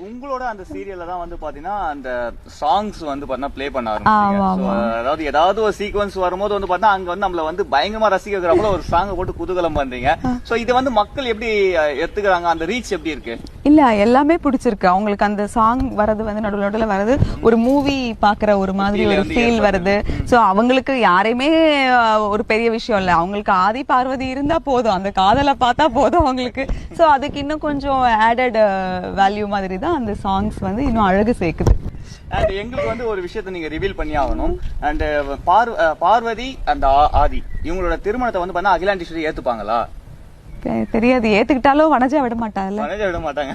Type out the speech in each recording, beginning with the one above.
உங்களோட அந்த சீரியல்ல தான் வந்து பாத்தீங்கன்னா அந்த சாங்ஸ் வந்து பாத்தீங்கன்னா ப்ளே பண்ண ஆரம்பிச்சீங்க. அதாவது ஏதாவது ஒரு சீக்வன்ஸ் வரும்போது வந்து பாத்தீங்கன்னா அங்க வந்து நம்மள வந்து பயங்கரமா ரசிக்க வைக்கிறப்பல ஒரு சாங் போட்டு குதூகலம் பண்றீங்க. சோ இது வந்து மக்கள் எப்படி எடுத்துக்கிறாங்க, அந்த ரீச் எப்படி இருக்கு? இல்ல எல்லாமே பிடிச்சிருக்கு அவங்களுக்கு. அந்த சாங் வரது வந்து நடுவுல வரது ஒரு மூவி பாக்குற ஒரு மாதிரி ஒரு ஃபீல் வருது. சோ அவங்களுக்கு யாரையுமே ஒரு பெரிய விஷயம் இல்ல, அவங்களுக்கு ஆதி பார்வதி இருந்தா போதும், அந்த காதலை பார்த்தா போதும் அவங்களுக்கு. சோ அதுக்கு இன்னும் கொஞ்சம் ஆடட் வேல்யூ மாதிரி தான் அந்த சாங்ஸ் வந்து இன்னும் அழகு சேர்க்குது. அண்ட் எங்களுக்கு வந்து ஒரு விஷயத்தை நீங்க ரிவீல் பண்ணி ஆகணும். அண்ட் பார்வதி அண்ட் ஆதி இவங்களோட திருமணத்தை வந்து பண்ணா அகிலாண்டீஸ்வரி ஏத்துப்பாங்களா? தெரியாது, ஏத்துக்கிட்டாலும் வனஜா விட மாட்டாங்கல்ல. வனஜா விட மாட்டாங்க.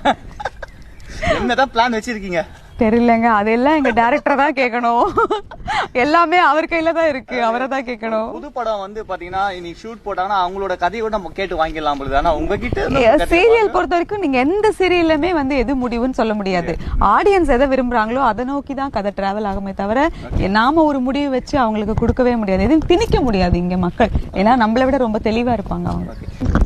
என்னதான் பிளான் வச்சிருக்கீங்க? தெரியலங்க, அதெல்லாம் எங்க டைரக்டர் தான் கேட்கணும். எல்லாமே அவர் கையில தான் இருக்கு, அவரை தான் கேட்கணும். புது படம் வந்து பாத்தீங்கன்னா இன்னைக்கு ஷூட் போட்டாங்கன்னா அவங்களோட கதையை கூட நம்ம கேட்டு வாங்கிடலாம் பொழுது. ஆனா உங்ககிட்ட சீரியல் பொறுத்த வரைக்கும் நீங்க எந்த சீரியலுமே வந்து எது முடிவுன்னு சொல்ல முடியாது. ஆடியன்ஸ் எதை விரும்புறாங்களோ அதை நோக்கி தான் கதை டிராவல் ஆகுமே தவிர நாம ஒரு முடிவு வச்சு அவங்களுக்கு கொடுக்கவே முடியாது, எதுவும் திணிக்க முடியாது இங்க மக்கள். ஏன்னா நம்மளை விட ரொம்ப தெளிவா இருப்பாங்க அவங்க.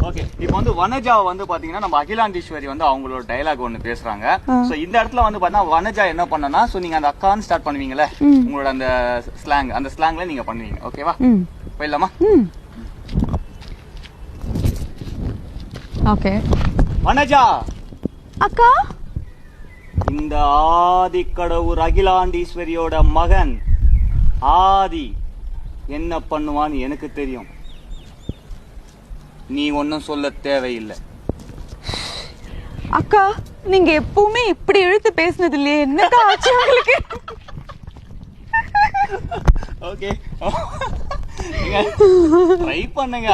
ஓகே, இப்போ வந்து வனஜா வந்து பாத்தீங்கன்னா நம்ம அகிலாண்டீஸ்வரி வந்து அவங்களோட டயலாக் ஒண்ணு பேசுறாங்க. சோ இந்த இடத்துல வந்து பாத்தீங்கன்னா வனஜா என்ன பண்ணனா, சோ நீங்க அந்த அக்கான்னு ஸ்டார்ட் பண்ணுவீங்கல்ல, உங்களோட அந்த ஸ்லாங், அந்த ஸ்லாங்ல நீங்க பண்ணுவீங்க. ஓகேவா? போயிடலாமா? ஓகே. வனஜா அக்கா, இந்த ஆதி கடவுர் அகிலாண்டீஸ்வரியோட மகன் ஆதி என்ன பண்ணுவான்னு எனக்கு தெரியும், நீ ஒன்னும் சொல்ல தேவையில்லை. அக்கா நீங்க எப்பவுமே இப்படி இழுத்து பேசினது இல்லையே, என்னக்கா ஆச்சு உங்களுக்கு? ஓகே, ட்ரை பண்ணுங்க.